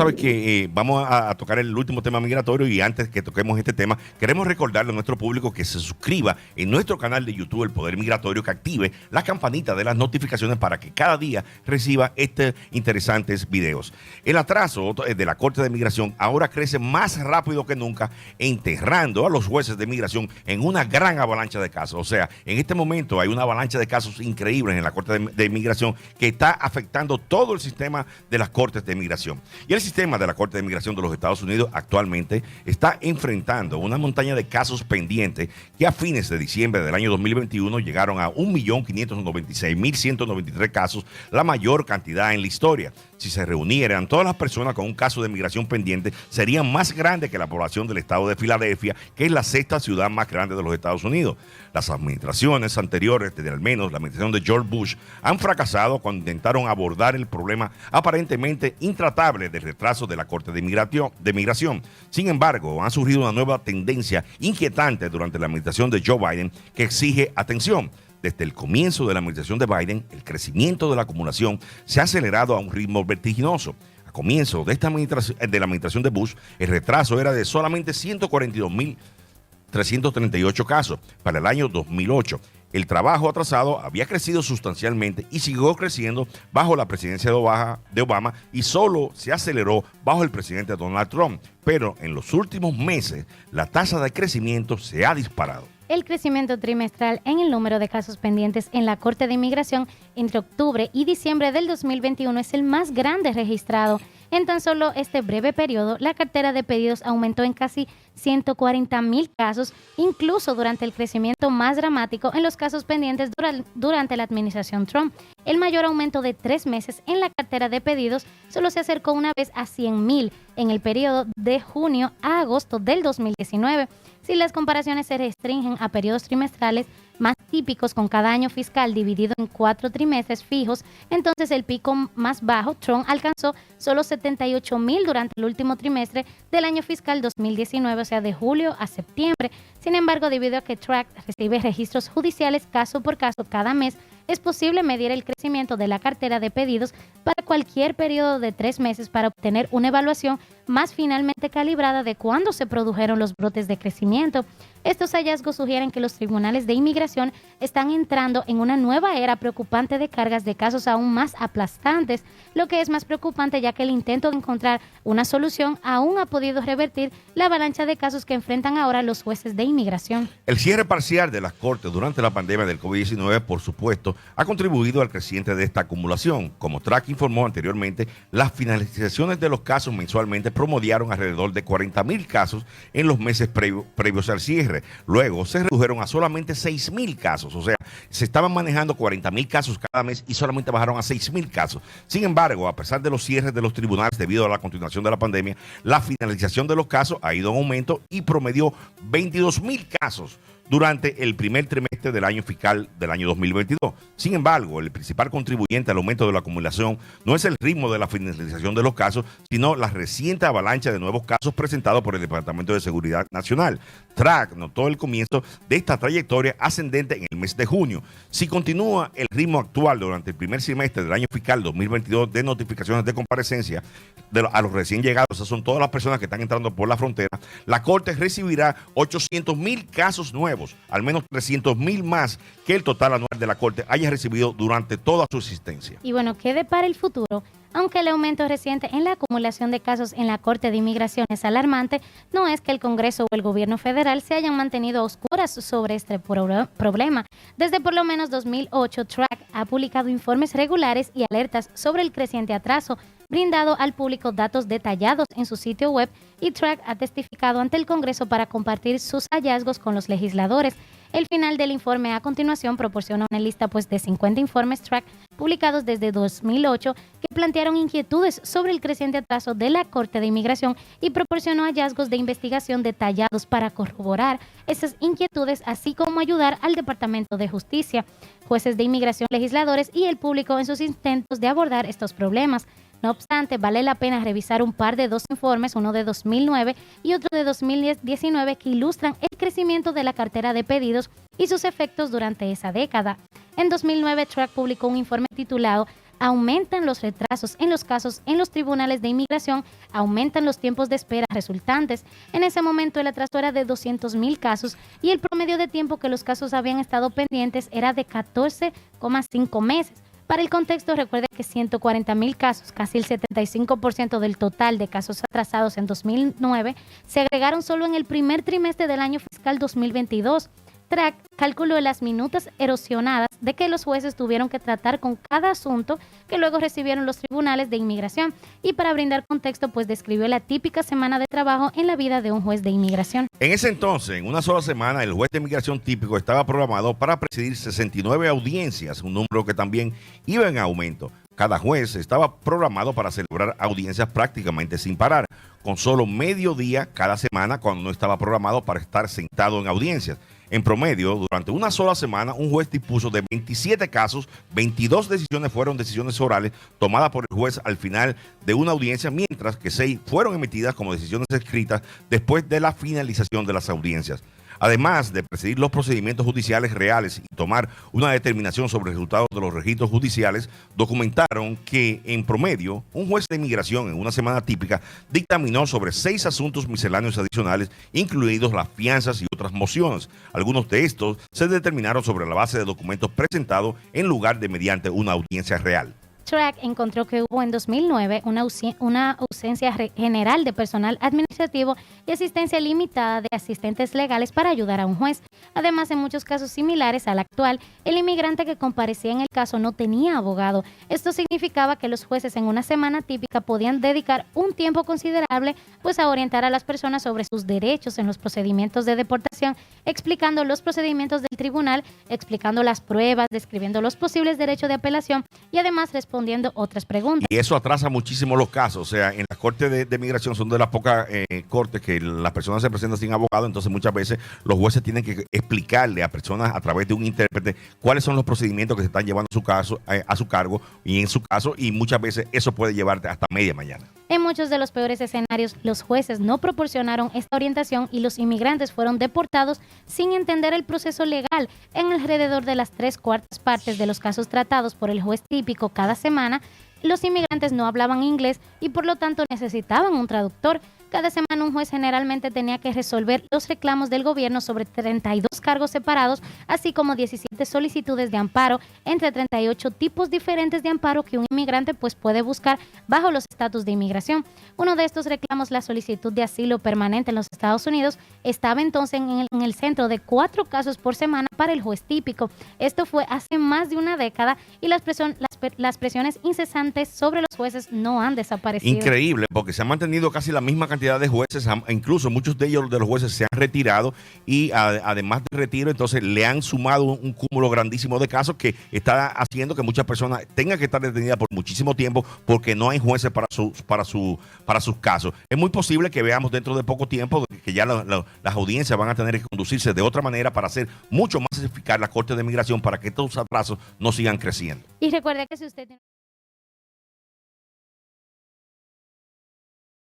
sabes que vamos a tocar el último tema migratorio y antes que toquemos este tema, queremos recordarle a nuestro público que se suscriba en nuestro canal de YouTube El Poder Migratorio, que active la campanita de las notificaciones para que cada día reciba estos interesantes videos. El atraso de la Corte de Migración ahora crece más rápido que nunca, enterrando a los jueces de migración en una gran avalancha de casos. O sea, en este momento hay una avalancha de casos increíbles en la Corte de Migración que está afectando todo el sistema de las Cortes de Migración. Y el sistema de la Corte de Migración de los Estados Unidos actualmente está enfrentando una montaña de casos pendientes que a fines de diciembre del año 2021 llegaron a 1.596.193 casos, la mayor cantidad en la historia. Si se reunieran todas las personas con un caso de migración pendiente, serían más grandes que la población del estado de Filadelfia, que es la sexta ciudad más grande de los Estados Unidos. Las administraciones anteriores, desde al menos la administración de George Bush, han fracasado cuando intentaron abordar el problema aparentemente intratable del retraso de la Corte de Migración. Sin embargo, ha surgido una nueva tendencia inquietante durante la administración de Joe Biden que exige atención. Desde el comienzo de la administración de Biden, el crecimiento de la acumulación se ha acelerado a un ritmo vertiginoso. A comienzo de la administración de Bush, el retraso era de solamente 142.338 casos para el año 2008. El trabajo atrasado había crecido sustancialmente y siguió creciendo bajo la presidencia de Obama y solo se aceleró bajo el presidente Donald Trump. Pero en los últimos meses, la tasa de crecimiento se ha disparado. El crecimiento trimestral en el número de casos pendientes en la Corte de Inmigración entre octubre y diciembre del 2021 es el más grande registrado. En tan solo este breve periodo, la cartera de pedidos aumentó en casi 140,000 casos, incluso durante el crecimiento más dramático en los casos pendientes durante la administración Trump. El mayor aumento de 3 meses en la cartera de pedidos solo se acercó una vez a 100,000 en el periodo de junio a agosto del 2019. Si las comparaciones se restringen a periodos trimestrales más típicos con cada año fiscal dividido en 4 trimestres fijos, entonces el pico más bajo, Trump, alcanzó solo 78,000 durante el último trimestre del año fiscal 2019, o sea, de julio a septiembre. Sin embargo, debido a que Track recibe registros judiciales caso por caso cada mes, es posible medir el crecimiento de la cartera de pedidos para cualquier periodo de 3 meses para obtener una evaluación más finalmente calibrada de cuándo se produjeron los brotes de crecimiento. Estos hallazgos sugieren que los tribunales de inmigración están entrando en una nueva era preocupante de cargas de casos aún más aplastantes, lo que es más preocupante ya que el intento de encontrar una solución aún ha podido revertir la avalancha de casos que enfrentan ahora los jueces de inmigración. El cierre parcial de las cortes durante la pandemia del COVID-19, por supuesto, ha contribuido al creciente de esta acumulación. Como Track informó anteriormente, las finalizaciones de los casos mensualmente promediaron alrededor de 40,000 casos en los meses previos al cierre. Luego se redujeron a solamente 6,000 casos. O sea, se estaban manejando 40,000 casos cada mes y solamente bajaron a 6,000 casos. Sin embargo, a pesar de los cierres de los tribunales debido a la continuación de la pandemia, la finalización de los casos ha ido en aumento y promedió 22,000 casos durante el primer trimestre del año fiscal del año 2022. Sin embargo, el principal contribuyente al aumento de la acumulación no es el ritmo de la finalización de los casos, sino la reciente avalancha de nuevos casos presentados por el Departamento de Seguridad Nacional. Track notó el comienzo de esta trayectoria ascendente en el mes de junio. Si continúa el ritmo actual durante el primer semestre del año fiscal 2022 de notificaciones de comparecencia a los recién llegados, esas son todas las personas que están entrando por la frontera, la Corte recibirá 800,000 casos nuevos, al menos 300,000 más que el total anual de la Corte haya recibido durante toda su existencia. Y bueno, ¿qué depara el futuro? Aunque el aumento reciente en la acumulación de casos en la Corte de Inmigración es alarmante, no es que el Congreso o el gobierno federal se hayan mantenido a oscuras sobre este problema. Desde por lo menos 2008, Track ha publicado informes regulares y alertas sobre el creciente atraso, brindado al público datos detallados en su sitio web, y Track ha testificado ante el Congreso para compartir sus hallazgos con los legisladores. El final del informe a continuación proporciona una lista de 50 informes Track publicados desde 2008 que plantearon inquietudes sobre el creciente atraso de la Corte de Inmigración y proporcionó hallazgos de investigación detallados para corroborar esas inquietudes, así como ayudar al Departamento de Justicia, jueces de inmigración, legisladores y el público en sus intentos de abordar estos problemas. No obstante, vale la pena revisar un par de dos informes, uno de 2009 y otro de 2019, que ilustran el crecimiento de la cartera de pedidos y sus efectos durante esa década. En 2009, Track publicó un informe titulado aumentan los retrasos en los casos en los tribunales de inmigración, aumentan los tiempos de espera resultantes. En ese momento el atraso era de 200,000 casos y el promedio de tiempo que los casos habían estado pendientes era de 14,5 meses. Para el contexto, recuerde que 140,000 casos, casi el 75% del total de casos atrasados en 2009, se agregaron solo en el primer trimestre del año fiscal 2022. Track calculó las minutas erosionadas de que los jueces tuvieron que tratar con cada asunto que luego recibieron los tribunales de inmigración. Y para brindar contexto, pues describió la típica semana de trabajo en la vida de un juez de inmigración. En ese entonces, en una sola semana, el juez de inmigración típico estaba programado para presidir 69 audiencias, un número que también iba en aumento. Cada juez estaba programado para celebrar audiencias prácticamente sin parar, con solo medio día cada semana cuando no estaba programado para estar sentado en audiencias. En promedio, durante una sola semana, un juez dispuso de 27 casos, 22 decisiones fueron decisiones orales tomadas por el juez al final de una audiencia, mientras que 6 fueron emitidas como decisiones escritas después de la finalización de las audiencias. Además de presidir los procedimientos judiciales reales y tomar una determinación sobre el resultado de los registros judiciales, documentaron que, en promedio, un juez de inmigración en una semana típica dictaminó sobre 6 asuntos misceláneos adicionales, incluidos las fianzas y otras mociones. Algunos de estos se determinaron sobre la base de documentos presentados en lugar de mediante una audiencia real. Track encontró que hubo en 2009 una ausencia general de personal administrativo y asistencia limitada de asistentes legales para ayudar a un juez. Además, en muchos casos similares al actual, el inmigrante que comparecía en el caso no tenía abogado. Esto significaba que los jueces en una semana típica podían dedicar un tiempo considerable pues a orientar a las personas sobre sus derechos en los procedimientos de deportación, explicando los procedimientos del tribunal, explicando las pruebas, describiendo los posibles derechos de apelación y además respondiendo otras preguntas. Y eso atrasa muchísimo los casos. O sea, en las cortes de migración son de las pocas cortes que las personas se presentan sin abogado, entonces muchas veces los jueces tienen que explicarle a personas a través de un intérprete cuáles son los procedimientos que se están llevando a su cargo y en su caso, y muchas veces eso puede llevarte hasta media mañana. En muchos de los peores escenarios, los jueces no proporcionaron esta orientación y los inmigrantes fueron deportados sin entender el proceso legal. En alrededor de las 3/4 de los casos tratados por el juez típico cada semana, los inmigrantes no hablaban inglés y por lo tanto necesitaban un traductor. Cada semana un juez generalmente tenía que resolver los reclamos del gobierno sobre 32 cargos separados, así como 17 solicitudes de amparo entre 38 tipos diferentes de amparo que un inmigrante pues puede buscar bajo los estatus de inmigración. Uno de estos reclamos, la solicitud de asilo permanente en los Estados Unidos, estaba entonces en el centro de 4 casos por semana para el juez típico. Esto fue hace más de una década y las presiones incesantes sobre los jueces no han desaparecido. Increíble, porque se ha mantenido casi la misma cantidad de jueces, incluso muchos de ellos, de los jueces, se han retirado y además de retiro, entonces le han sumado un cúmulo grandísimo de casos que está haciendo que muchas personas tengan que estar detenidas por muchísimo tiempo porque no hay jueces para sus casos. Es muy posible que veamos dentro de poco tiempo que ya las audiencias van a tener que conducirse de otra manera para hacer mucho más eficaz la Corte de Migración para que estos atrasos no sigan creciendo. Y recuerde que si usted tiene